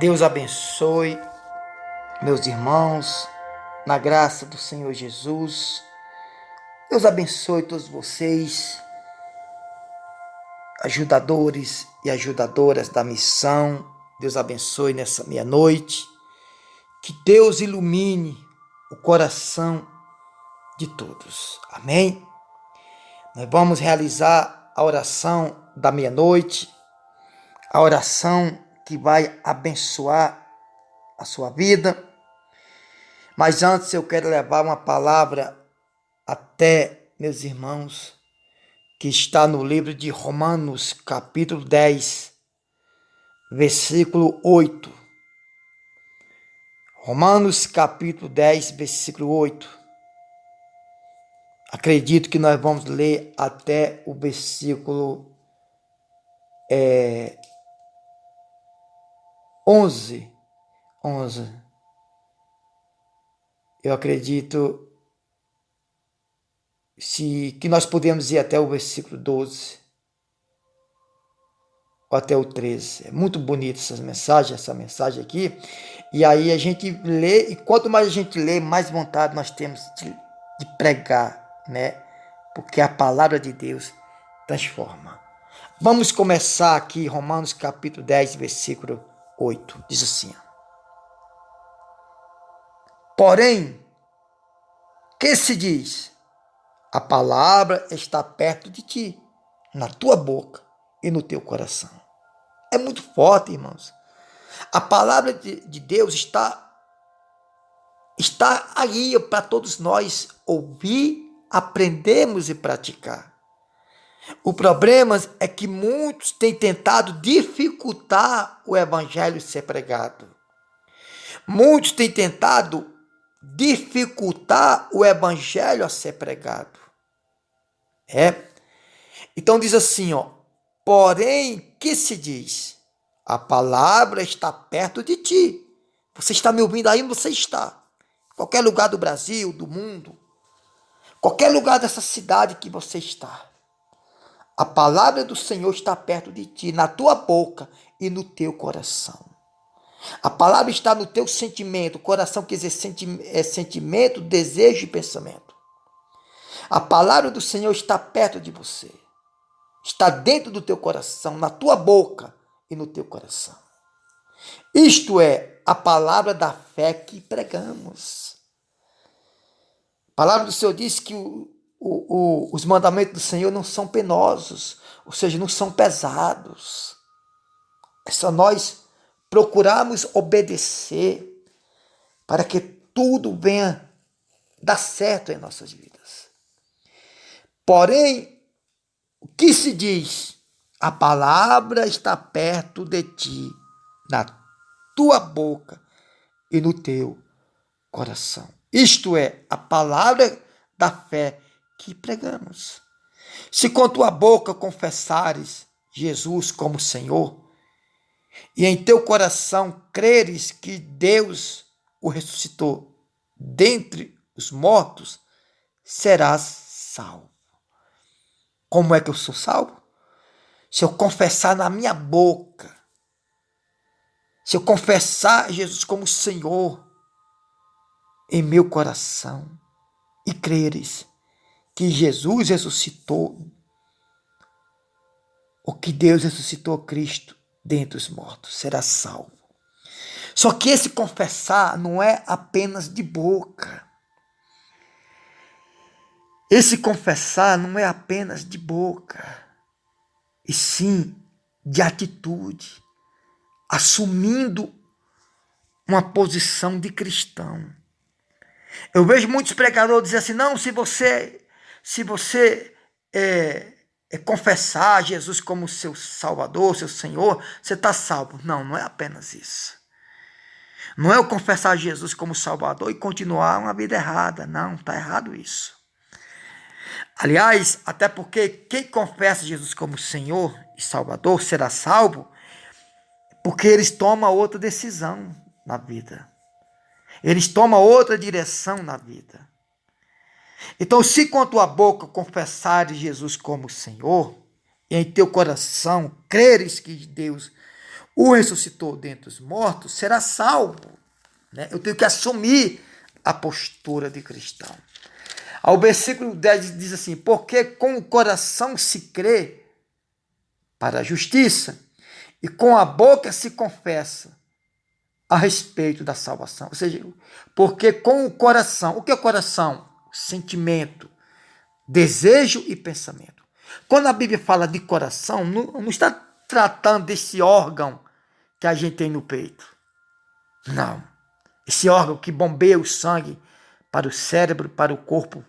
Deus abençoe meus irmãos, na graça do Senhor Jesus. Deus abençoe todos vocês, ajudadores e ajudadoras da missão. Deus abençoe nessa meia-noite. Que Deus ilumine o coração de todos. Amém? Nós vamos realizar a oração da meia-noite, a oração que vai abençoar a sua vida. Mas antes eu quero levar uma palavra até meus irmãos, que está no livro de Romanos, capítulo 10, versículo 8. Romanos, capítulo 10, versículo 8. Acredito que nós vamos ler até o versículo 11. Eu acredito que nós podemos ir até o versículo 12 ou até o 13. É muito bonita essa mensagem aqui. E aí a gente lê, e quanto mais a gente lê, mais vontade nós temos de pregar, né? Porque a palavra de Deus transforma. Vamos começar aqui, Romanos capítulo 10, versículo 8. Diz assim: porém, que se diz? A palavra está perto de ti, na tua boca e no teu coração. É muito forte, irmãos. A palavra de Deus está aí para todos nós ouvir, aprendermos e praticar. O problema é que muitos têm tentado dificultar o evangelho ser pregado. Muitos têm tentado dificultar o evangelho a ser pregado. Então diz assim, porém, que se diz? A palavra está perto de ti. Você está me ouvindo aí? Você está. Qualquer lugar do Brasil, do mundo, qualquer lugar dessa cidade que você está. A palavra do Senhor está perto de ti, na tua boca e no teu coração. A palavra está no teu sentimento, coração quer dizer sentimento, desejo e pensamento. A palavra do Senhor está perto de você. Está dentro do teu coração, na tua boca e no teu coração. Isto é a palavra da fé que pregamos. A palavra do Senhor diz que os mandamentos do Senhor não são penosos, ou seja, não são pesados. É só nós procurarmos obedecer para que tudo venha dar certo em nossas vidas. Porém, o que se diz? A palavra está perto de ti, na tua boca e no teu coração. Isto é a palavra da fé que pregamos. Se com tua boca confessares Jesus como Senhor, e em teu coração creres que Deus o ressuscitou dentre os mortos, serás salvo. Como é que eu sou salvo? Se eu confessar na minha boca, se eu confessar Jesus como Senhor em meu coração e creres que Jesus ressuscitou, ou que Deus ressuscitou Cristo dentre os mortos, será salvo. Só que esse confessar não é apenas de boca. Esse confessar não é apenas de boca, e sim de atitude, assumindo uma posição de cristão. Eu vejo muitos pregadores dizer assim, não, se você confessar Jesus como seu Salvador, seu Senhor, você está salvo. Não, não é apenas isso. Não é eu confessar Jesus como Salvador e continuar uma vida errada. Não, está errado isso. Aliás, até porque quem confessa Jesus como Senhor e Salvador será salvo porque eles tomam outra decisão na vida. Eles tomam outra direção na vida. Então, se com a tua boca confessares Jesus como Senhor, e em teu coração creres que Deus o ressuscitou dentre os mortos, será salvo. Né? Eu tenho que assumir a postura de cristão. Ao versículo 10 diz assim: porque com o coração se crê para a justiça, e com a boca se confessa a respeito da salvação. Ou seja, porque com o coração, o que é coração? Sentimento, desejo e pensamento. Quando a Bíblia fala de coração, não está tratando desse órgão que a gente tem no peito. Não. Esse órgão que bombeia o sangue para o cérebro, para o corpo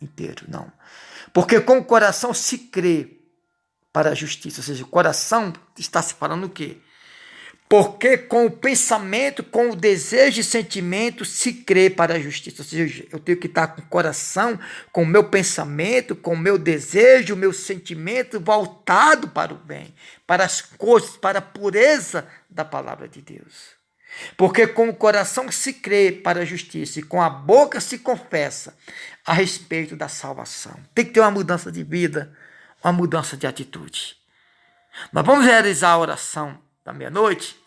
inteiro. Não. Porque com o coração se crê para a justiça. Ou seja, o coração está se falando o quê? Porque com o pensamento, com o desejo e sentimento se crê para a justiça. Ou seja, eu tenho que estar com o coração, com o meu pensamento, com o meu desejo, o meu sentimento voltado para o bem, para as coisas, para a pureza da palavra de Deus. Porque com o coração se crê para a justiça e com a boca se confessa a respeito da salvação. Tem que ter uma mudança de vida, uma mudança de atitude. Nós vamos realizar a oração da meia-noite,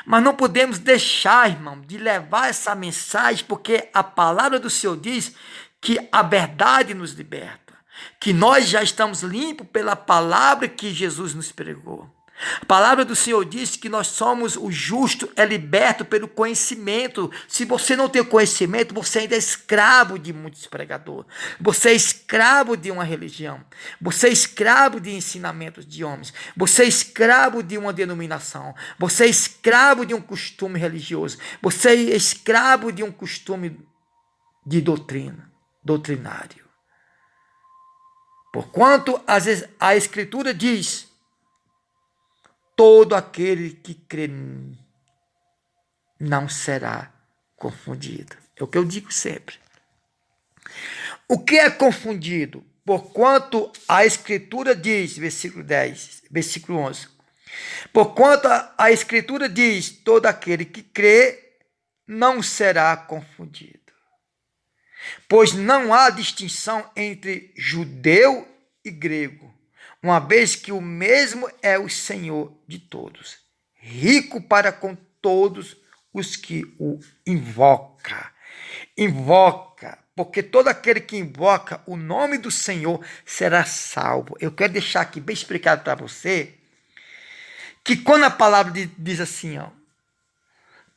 mas não podemos deixar, irmão, de levar essa mensagem, porque a palavra do Senhor diz que a verdade nos liberta, que nós já estamos limpos pela palavra que Jesus nos pregou. A palavra do Senhor diz que nós somos, o justo é liberto pelo conhecimento. Se você não tem conhecimento, você ainda é escravo de muitos pregadores. Você é escravo de uma religião. Você é escravo de ensinamentos de homens. Você é escravo de uma denominação. Você é escravo de um costume religioso. Você é escravo de um costume de doutrinário. Porquanto a Escritura diz: todo aquele que crê não será confundido. É o que eu digo sempre. O que é confundido? Porquanto a Escritura diz, versículo 10, versículo 11. Porquanto a Escritura diz, todo aquele que crê não será confundido. Pois não há distinção entre judeu e grego, uma vez que o mesmo é o Senhor de todos, rico para com todos os que o invoca. Invoca, porque todo aquele que invoca o nome do Senhor será salvo. Eu quero deixar aqui bem explicado para você, que quando a palavra diz assim,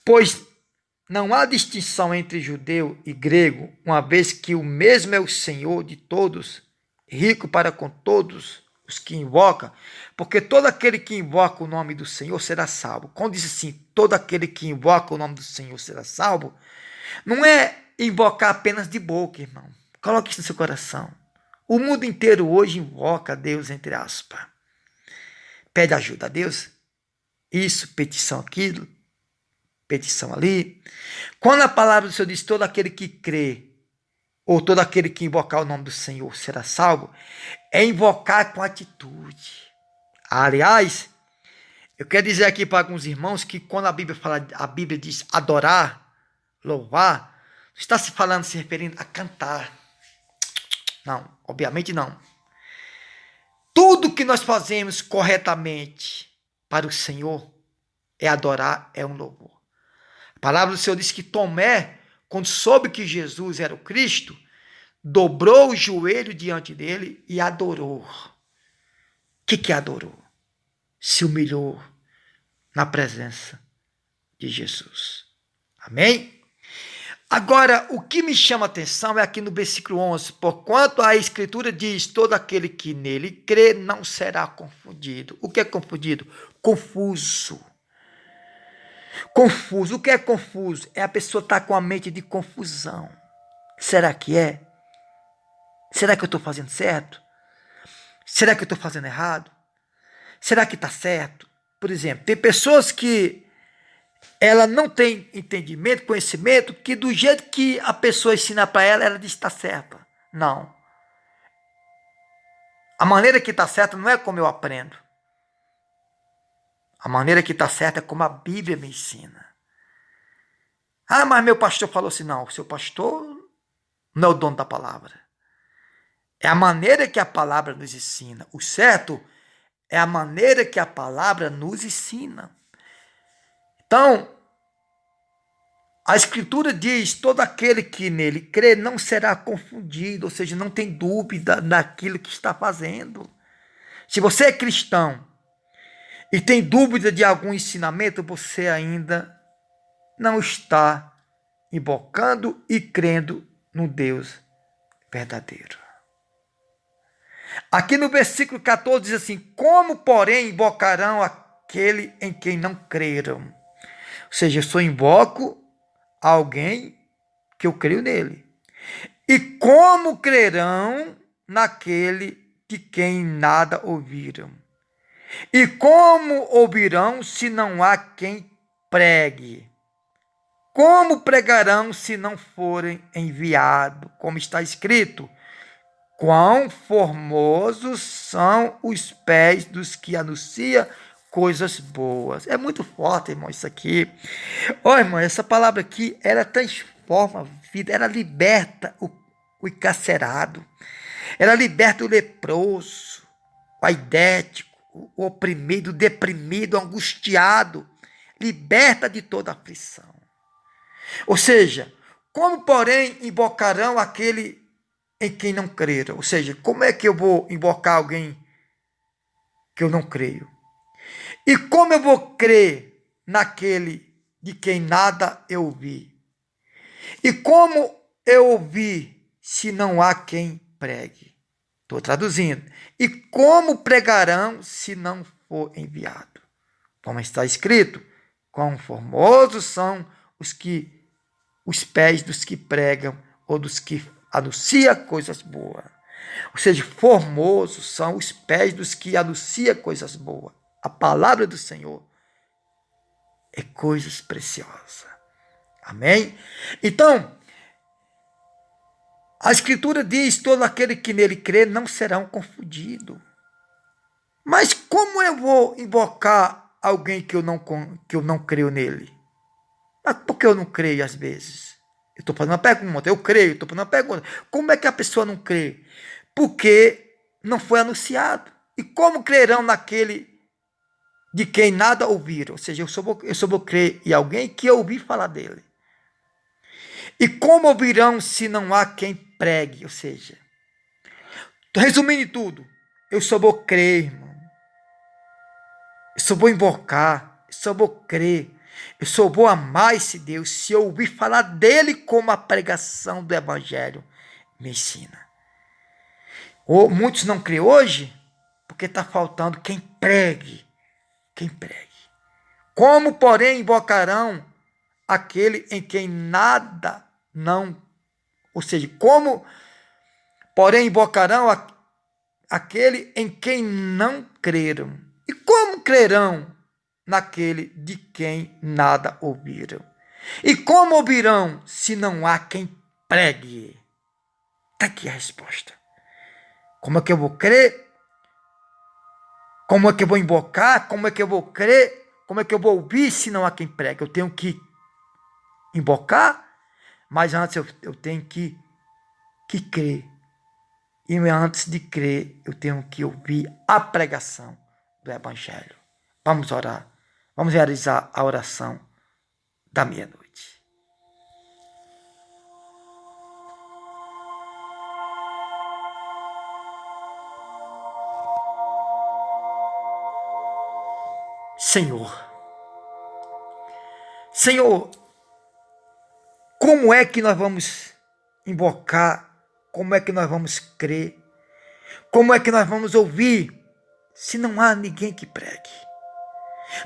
pois não há distinção entre judeu e grego, uma vez que o mesmo é o Senhor de todos, rico para com todos os que invocam, porque todo aquele que invoca o nome do Senhor será salvo. Quando diz assim, todo aquele que invoca o nome do Senhor será salvo, não é invocar apenas de boca, irmão. Coloque isso no seu coração. O mundo inteiro hoje invoca a Deus, entre aspas. Pede ajuda a Deus. Isso, petição aquilo, petição ali. Quando a palavra do Senhor diz, todo aquele que crê, ou todo aquele que invocar o nome do Senhor será salvo, é invocar com atitude. Aliás, eu quero dizer aqui para alguns irmãos que quando a Bíblia diz adorar, louvar, não está se referindo a cantar. Não, obviamente não. Tudo que nós fazemos corretamente para o Senhor é adorar, é um louvor. A palavra do Senhor diz que Tomé, quando soube que Jesus era o Cristo, dobrou o joelho diante dele e adorou. O que adorou? Se humilhou na presença de Jesus. Amém? Agora, o que me chama a atenção é aqui no versículo 11. Porquanto a Escritura diz, todo aquele que nele crê não será confundido. O que é confundido? Confuso. Confuso. O que é confuso? É a pessoa estar com a mente de confusão. Será que é? Será que eu estou fazendo certo? Será que eu estou fazendo errado? Será que está certo? Por exemplo, tem pessoas que ela não tem entendimento, conhecimento, que do jeito que a pessoa ensina para ela, ela diz que está certa. Não. A maneira que está certa não é como eu aprendo. A maneira que está certa é como a Bíblia me ensina. Ah, mas meu pastor falou assim, não, o seu pastor não é o dono da palavra. É a maneira que a palavra nos ensina. O certo é a maneira que a palavra nos ensina. Então, a Escritura diz: todo aquele que nele crê não será confundido, ou seja, não tem dúvida daquilo que está fazendo. Se você é cristão e tem dúvida de algum ensinamento, você ainda não está invocando e crendo no Deus verdadeiro. Aqui no versículo 14 diz assim: como, porém, invocarão aquele em quem não creram? Ou seja, eu só invoco alguém que eu creio nele. E como crerão naquele de quem nada ouviram? E como ouvirão se não há quem pregue? Como pregarão se não forem enviados? Como está escrito: quão formosos são os pés dos que anunciam coisas boas. É muito forte, irmão, isso aqui. Ó, irmão, essa palavra aqui, ela transforma a vida, ela liberta o encarcerado, ela liberta o leproso, o aidético, o oprimido, o deprimido, o angustiado, liberta de toda aflição. Ou seja, como, porém, invocarão aquele em quem não creram? Ou seja, como é que eu vou invocar alguém que eu não creio? E como eu vou crer naquele de quem nada eu vi? E como eu ouvi se não há quem pregue? Estou traduzindo. E como pregarão se não for enviado? Como está escrito: quão formosos são os pés dos que pregam ou dos que anunciam coisas boas. Ou seja, formosos são os pés dos que anunciam coisas boas. A palavra do Senhor é coisas preciosas. Amém? Então, a Escritura diz: todo aquele que nele crê não serão confundidos. Mas como eu vou invocar alguém que eu não creio nele? Mas por que eu não creio às vezes? Eu estou fazendo uma pergunta, eu creio, estou fazendo uma pergunta. Como é que a pessoa não crê? Porque não foi anunciado. E como crerão naquele de quem nada ouviram? Ou seja, eu só vou crer em alguém que eu ouvi falar dele. E como ouvirão se não há quem pregue? Ou seja, resumindo tudo, eu só vou crer, irmão. Eu só vou invocar, eu só vou crer. Eu só vou amar esse Deus se eu ouvir falar dele como a pregação do Evangelho me ensina. Ou muitos não creem hoje porque está faltando quem pregue. Quem pregue. Como, porém, invocarão aquele em quem nada não... Ou seja, como, porém, invocarão aquele em quem não creram? E como crerão naquele de quem nada ouviram? E como ouvirão se não há quem pregue? Está aqui a resposta. Como é que eu vou crer? Como é que eu vou invocar? Como é que eu vou crer? Como é que eu vou ouvir se não há quem pregue? Eu tenho que invocar, mas antes eu tenho que crer. E antes de crer, eu tenho que ouvir a pregação do Evangelho. Vamos orar. Vamos realizar a oração da meia-noite. Senhor, como é que nós vamos invocar? Como é que nós vamos crer? Como é que nós vamos ouvir se não há ninguém que pregue?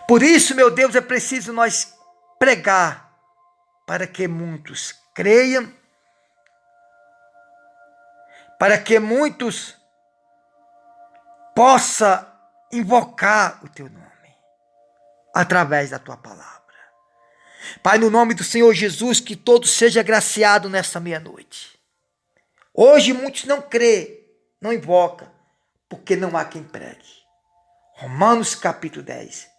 Por isso, meu Deus, é preciso nós pregar para que muitos creiam, para que muitos possam invocar o teu nome através da tua palavra. Pai, no nome do Senhor Jesus, que todo seja agraciado nessa meia-noite. Hoje muitos não crêem, não invocam, porque não há quem pregue. Romanos capítulo 10,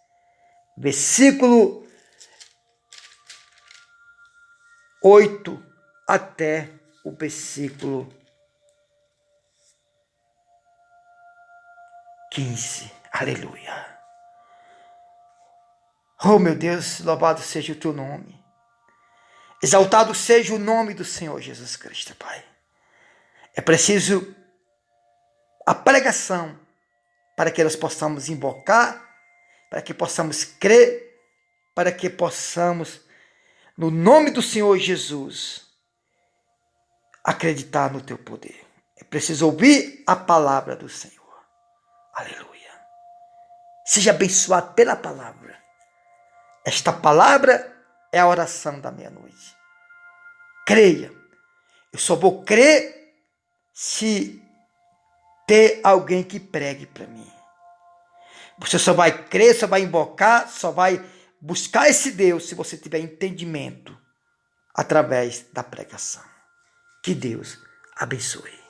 versículo 8 até o versículo 15. Aleluia. Oh, meu Deus, louvado seja o teu nome. Exaltado seja o nome do Senhor Jesus Cristo, Pai. É preciso a pregação para que nós possamos invocar, para que possamos crer, para que possamos, no nome do Senhor Jesus, acreditar no teu poder. É preciso ouvir a palavra do Senhor. Aleluia. Seja abençoado pela palavra. Esta palavra é a oração da meia-noite. Creia. Eu só vou crer se ter alguém que pregue para mim. Você só vai crer, só vai invocar, só vai buscar esse Deus se você tiver entendimento através da pregação. Que Deus abençoe.